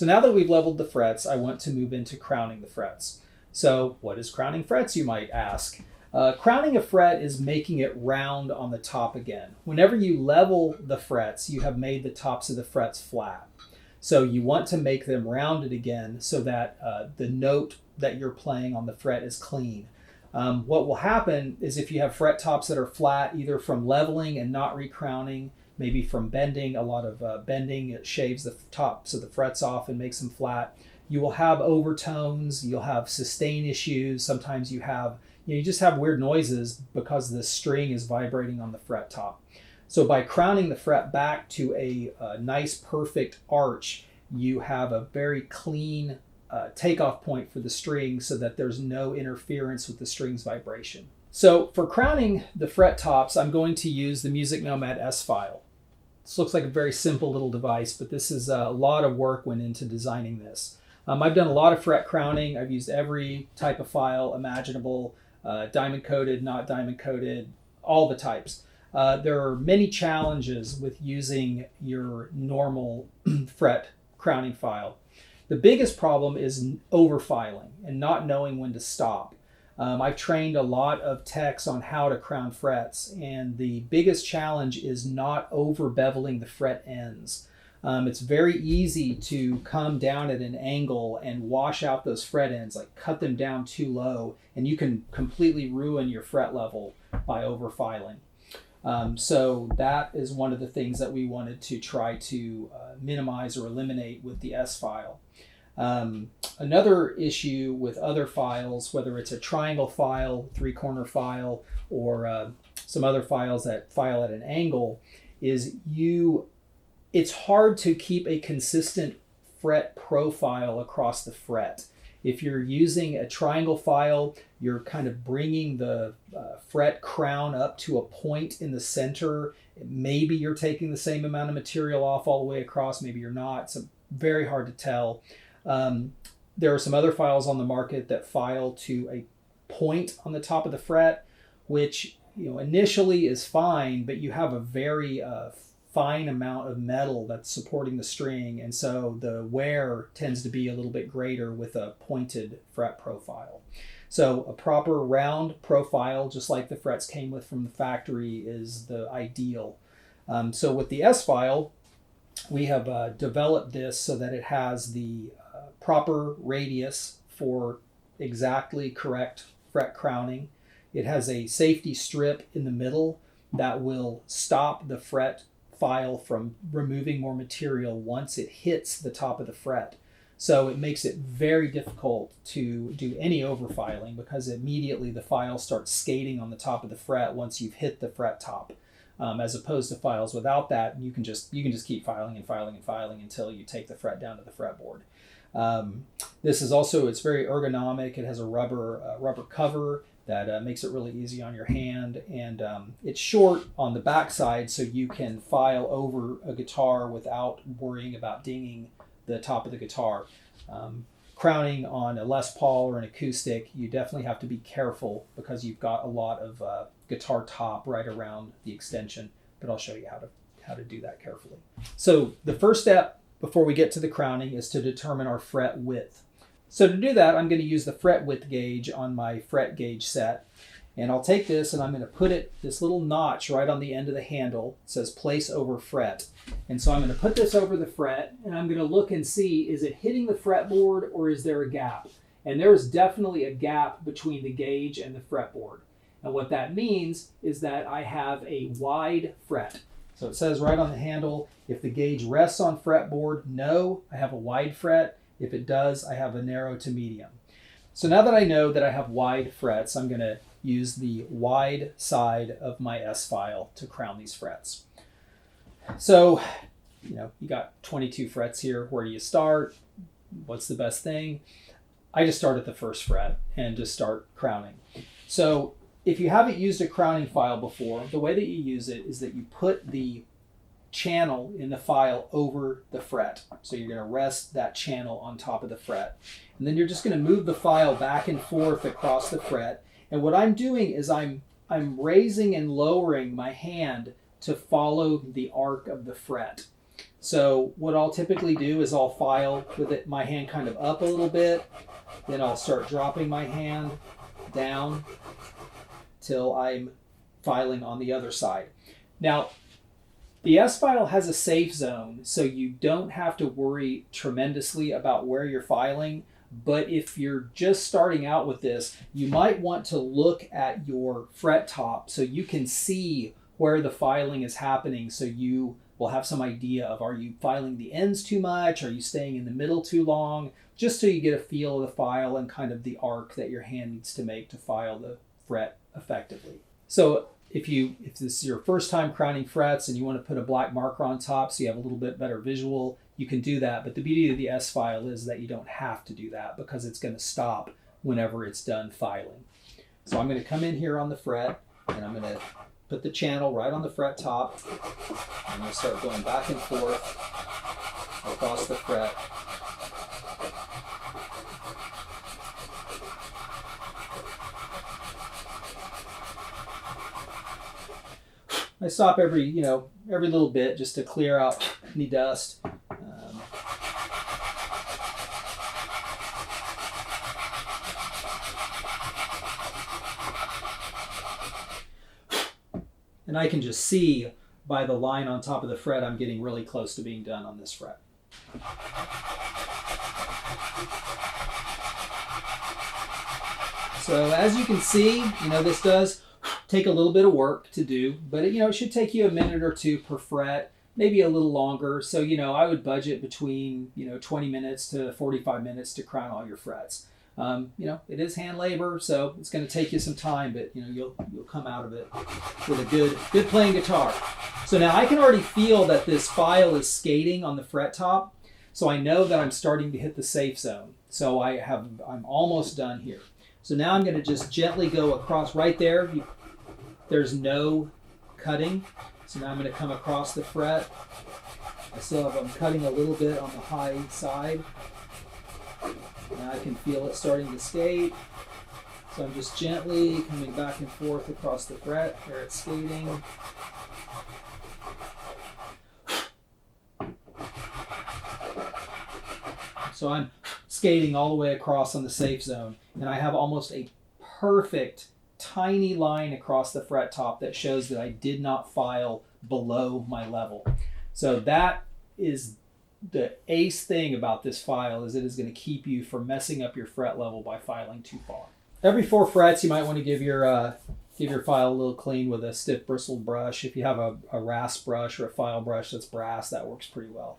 So now that we've leveled the frets, I want to move into crowning the frets. So what is crowning frets, you might ask? Crowning a fret is making it round on the top again. Whenever you level the frets, you have made the tops of the frets flat. So you want to make them rounded again so that the note that you're playing on the fret is clean. What will happen is if you have fret tops that are flat, either from leveling and not recrowning, maybe from bending, a lot of bending, it shaves the tops of the frets off and makes them flat. You will have overtones, you'll have sustain issues, sometimes you just have weird noises because the string is vibrating on the fret top. So by crowning the fret back to a nice perfect arch, you have a very clean takeoff point for the string so that there's no interference with the string's vibration. So for crowning the fret tops, I'm going to use the MusicNomad S file. This looks like a very simple little device, but this is a lot of work went into designing this. I've done a lot of fret crowning. I've used every type of file imaginable, diamond coated, not diamond coated, all the types. There are many challenges with using your normal fret crowning file. The biggest problem is overfiling and not knowing when to stop. I've trained a lot of techs on how to crown frets, and the biggest challenge is not over beveling the fret ends. It's very easy to come down at an angle and wash out those fret ends, like cut them down too low, and you can completely ruin your fret level by overfiling. So that is one of the things that we wanted to try to minimize or eliminate with the S file. Another issue with other files, whether it's a triangle file, three-corner file, or some other files that file at an angle, is it's hard to keep a consistent fret profile across the fret. If you're using a triangle file, you're kind of bringing the fret crown up to a point in the center. Maybe you're taking the same amount of material off all the way across, maybe you're not. It's very hard to tell. There are some other files on the market that file to a point on the top of the fret, which initially is fine, but you have a very fine amount of metal that's supporting the string, and so the wear tends to be a little bit greater with a pointed fret profile. So a proper round profile, just like the frets came with from the factory, is the ideal. So with the S file, we have developed this so that it has the proper radius for exactly correct fret crowning. It has a safety strip in the middle that will stop the fret file from removing more material once it hits the top of the fret. So it makes it very difficult to do any overfiling because immediately the file starts skating on the top of the fret once you've hit the fret top. As opposed to files without that, you can just keep filing and filing and filing until you take the fret down to the fretboard. This is also, it's very ergonomic. It has a rubber cover that makes it really easy on your hand, and it's short on the backside, so you can file over a guitar without worrying about dinging the top of the guitar. Crowning on a Les Paul or an acoustic, you definitely have to be careful because you've got a lot of guitar top right around the extension, but I'll show you how to do that carefully. So the first step before we get to the crowning is to determine our fret width. So to do that, I'm going to use the fret width gauge on my fret gauge set. And I'll take this and I'm going to put this little notch right on the end of the handle. It says place over fret. And so I'm going to put this over the fret and I'm going to look and see, is it hitting the fretboard or is there a gap? And there is definitely a gap between the gauge and the fretboard. And what that means is that I have a wide fret. So it says right on the handle, if the gauge rests on fretboard, no, I have a wide fret. If it does, I have a narrow to medium. So now that I know that I have wide frets, I'm going to use the wide side of my S file to crown these frets. So, you got 22 frets here. Where do you start? What's the best thing? I just start at the first fret and just start crowning. So if you haven't used a crowning file before, the way that you use it is that you put the channel in the file over the fret. So you're going to rest that channel on top of the fret. And then you're just going to move the file back and forth across the fret. And what I'm doing is I'm raising and lowering my hand to follow the arc of the fret. So what I'll typically do is I'll file with it, my hand kind of up a little bit, then I'll start dropping my hand down till I'm filing on the other side. Now, the S-file has a safe zone, so you don't have to worry tremendously about where you're filing. But if you're just starting out with this, you might want to look at your fret top so you can see where the filing is happening, so you will have some idea of, are you filing the ends too much? Are you staying in the middle too long? Just so you get a feel of the file and kind of the arc that your hand needs to make to file the fret effectively. So if this is your first time crowning frets and you want to put a black marker on top so you have a little bit better visual, you can do that. But the beauty of the S-file is that you don't have to do that because it's going to stop whenever it's done filing. So I'm going to come in here on the fret and I'm going to put the channel right on the fret top. I'm going to start going back and forth across the fret. I stop every little bit just to clear out any dust. And I can just see by the line on top of the fret, I'm getting really close to being done on this fret. So as you can see, this does take a little bit of work to do, but it should take you a minute or two per fret, maybe a little longer. So, I would budget between, 20 minutes to 45 minutes to crown all your frets. It is hand labor, so it's going to take you some time, but you'll come out of it with a good playing guitar. So now I can already feel that this file is skating on the fret top, so I know that I'm starting to hit the safe zone. So I'm almost done here. So now I'm going to just gently go across right there. There's no cutting, so now I'm going to come across the fret. I'm cutting a little bit on the high side. Now I can feel it starting to skate. So I'm just gently coming back and forth across the fret where it's skating. So I'm skating all the way across on the safe zone, and I have almost a perfect tiny line across the fret top that shows that I did not file below my level. So that is the ace thing about this file, is it is going to keep you from messing up your fret level by filing too far. Every 4 frets, you might want to give your file a little clean with a stiff bristled brush. If you have a rasp brush or a file brush that's brass, that works pretty well.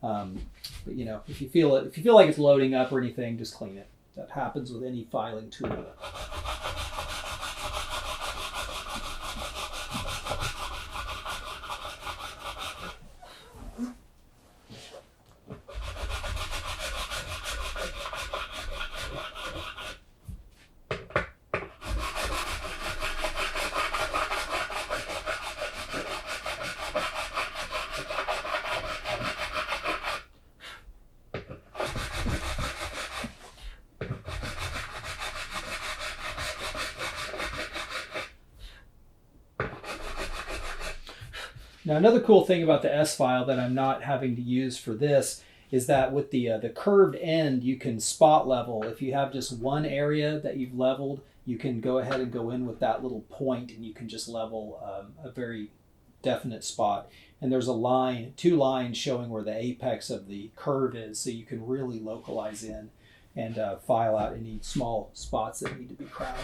But if you feel like it's loading up or anything, just clean it. That happens with any filing tool. Now, another cool thing about the S-file that I'm not having to use for this is that with the curved end, you can spot level. If you have just one area that you've leveled, you can go ahead and go in with that little point, and you can just level a very definite spot. And there's two lines showing where the apex of the curve is, so you can really localize in and file out any small spots that need to be crowned.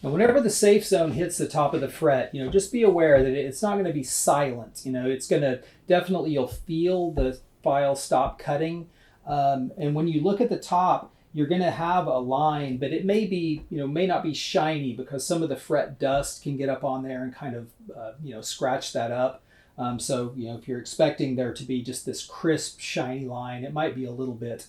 And whenever the safe zone hits the top of the fret, just be aware that it's not going to be silent. It's going to definitely, you'll feel the file stop cutting. And when you look at the top, you're going to have a line, but it may be, may not be shiny because some of the fret dust can get up on there and kind of, scratch that up. So, if you're expecting there to be just this crisp, shiny line, it might be a little bit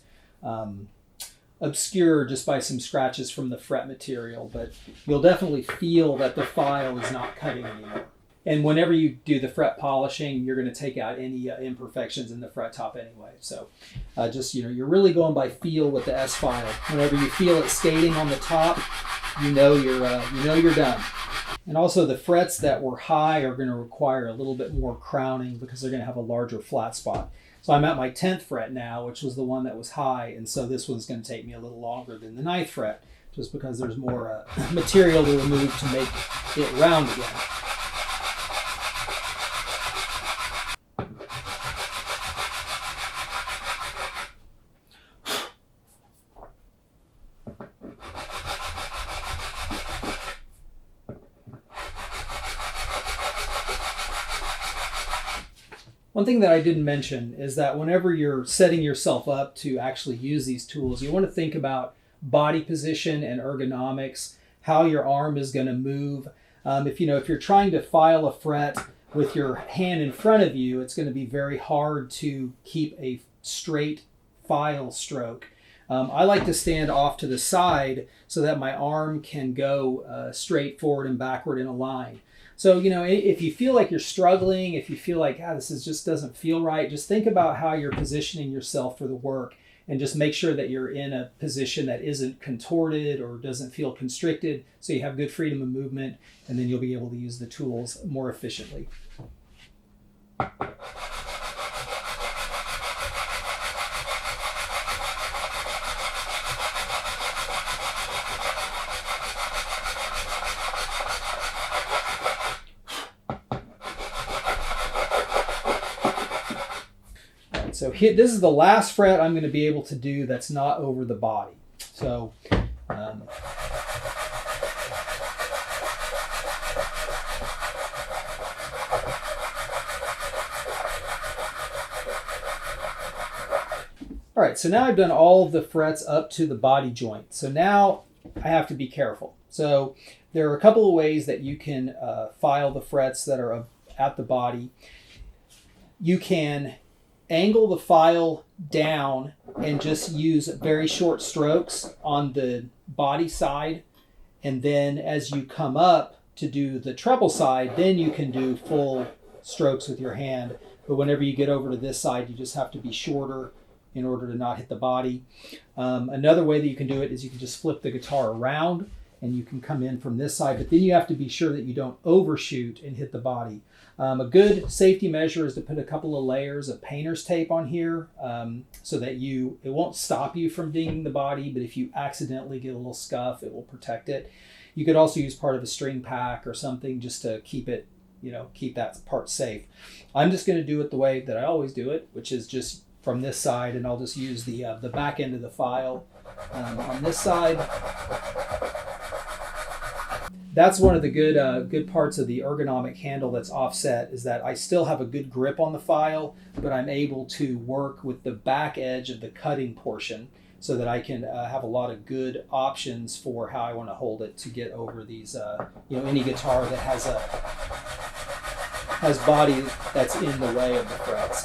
obscured just by some scratches from the fret material, but you'll definitely feel that the file is not cutting anymore. And whenever you do the fret polishing, you're going to take out any imperfections in the fret top anyway. So just, you're really going by feel with the S file. Whenever you feel it skating on the top, you're done. And also the frets that were high are going to require a little bit more crowning because they're going to have a larger flat spot. So I'm at my 10th fret now, which was the one that was high, and so this one's going to take me a little longer than the 9th fret, just because there's more material to remove to make it round again. One thing that I didn't mention is that whenever you're setting yourself up to actually use these tools, you want to think about body position and ergonomics, how your arm is going to move. If you're trying to file a fret with your hand in front of you, it's going to be very hard to keep a straight file stroke. I like to stand off to the side so that my arm can go straight forward and backward in a line. So, if you feel like you're struggling, if you feel like, this just doesn't feel right, just think about how you're positioning yourself for the work and just make sure that you're in a position that isn't contorted or doesn't feel constricted, so you have good freedom of movement, and then you'll be able to use the tools more efficiently. So here, this is the last fret I'm going to be able to do that's not over the body. So all right, so now I've done all of the frets up to the body joint. So now I have to be careful. So there are a couple of ways that you can file the frets that are at the body. You can angle the file down and just use very short strokes on the body side, and then as you come up to do the treble side, then you can do full strokes with your hand. But whenever you get over to this side, you just have to be shorter in order to not hit the body. Another way that you can do it is you can just flip the guitar around and you can come in from this side, but then you have to be sure that you don't overshoot and hit the body. A good safety measure is to put a couple of layers of painter's tape on here so that it won't stop you from dinging the body, but if you accidentally get a little scuff, it will protect it. You could also use part of a string pack or something just to keep it, keep that part safe. I'm just going to do it the way that I always do it, which is just from this side, and I'll just use the back end of the file on this side. That's one of the good parts of the ergonomic handle that's offset, is that I still have a good grip on the file, but I'm able to work with the back edge of the cutting portion so that I can have a lot of good options for how I want to hold it to get over these, any guitar that has body that's in the way of the frets.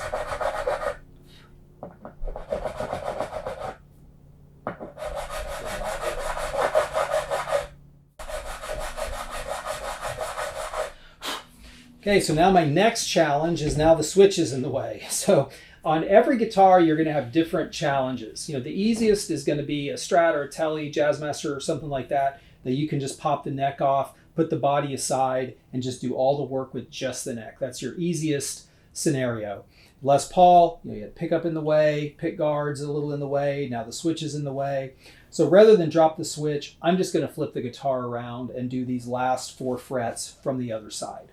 Okay, so now my next challenge is now the switch is in the way. So on every guitar, you're going to have different challenges. The easiest is going to be a Strat or a Tele, Jazzmaster or something like that you can just pop the neck off, put the body aside, and just do all the work with just the neck. That's your easiest scenario. Les Paul, you had pick up in the way, pick guards a little in the way, now the switch is in the way. So rather than drop the switch, I'm just going to flip the guitar around and do these last 4 frets from the other side.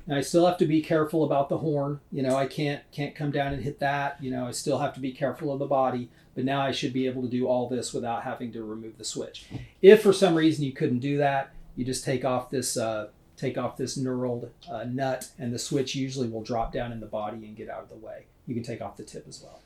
Now I still have to be careful about the horn. I can't come down and hit that. I still have to be careful of the body. But now I should be able to do all this without having to remove the switch. If for some reason you couldn't do that, you just take off this take off this knurled nut, and the switch usually will drop down in the body and get out of the way. You can take off the tip as well.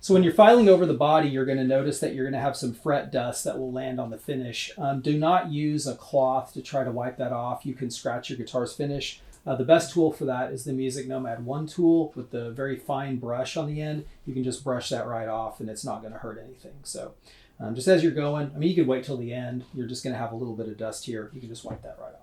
So when you're filing over the body, you're going to notice that you're going to have some fret dust that will land on the finish. Do not use a cloth to try to wipe that off. You can scratch your guitar's finish. The best tool for that is the MusicNomad 1 tool with the very fine brush on the end. You can just brush that right off and it's not going to hurt anything. So just as you're going, I mean, you could wait till the end. You're just going to have a little bit of dust here. You can just wipe that right off.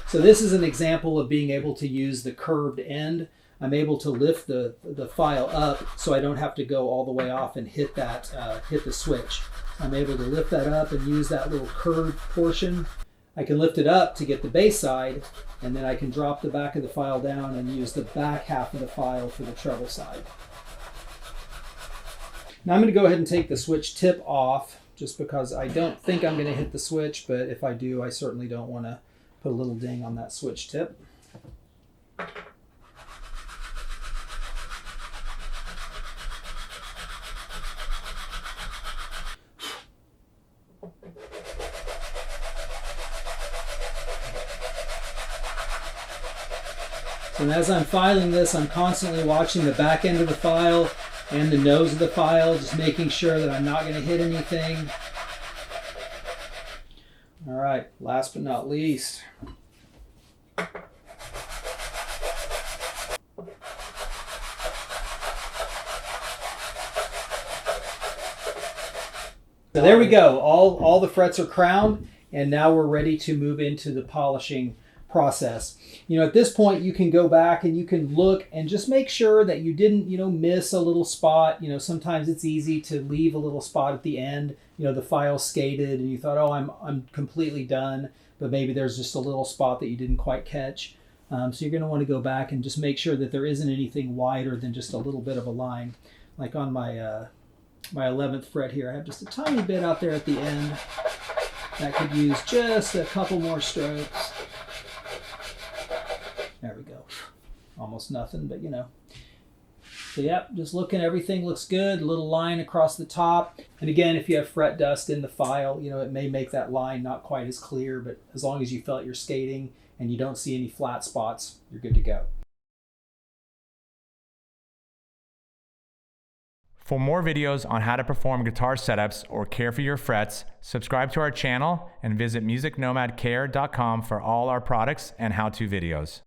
So this is an example of being able to use the curved end. I'm able to lift the file up so I don't have to go all the way off and hit the switch. I'm able to lift that up and use that little curved portion. I can lift it up to get the bass side, and then I can drop the back of the file down and use the back half of the file for the treble side. Now I'm going to go ahead and take the switch tip off just because I don't think I'm going to hit the switch, but if I do, I certainly don't want to put a little ding on that switch tip. So as I'm filing this, I'm constantly watching the back end of the file and the nose of the file, just making sure that I'm not going to hit anything. All right, last but not least. So there we go. All the frets are crowned, and now we're ready to move into the polishing process. You know, at this point, you can go back and you can look and just make sure that you didn't, miss a little spot. Sometimes it's easy to leave a little spot at the end. The file skated and you thought, oh, I'm completely done, but maybe there's just a little spot that you didn't quite catch. So you're going to want to go back and just make sure that there isn't anything wider than just a little bit of a line. Like on my 11th fret here, I have just a tiny bit out there at the end that could use just a couple more strokes. There we go. Almost nothing, but So yep, just looking, everything looks good. A little line across the top. And again, if you have fret dust in the file, it may make that line not quite as clear, but as long as you felt your skating and you don't see any flat spots, you're good to go. For more videos on how to perform guitar setups or care for your frets, subscribe to our channel and visit musicnomadcare.com for all our products and how-to videos.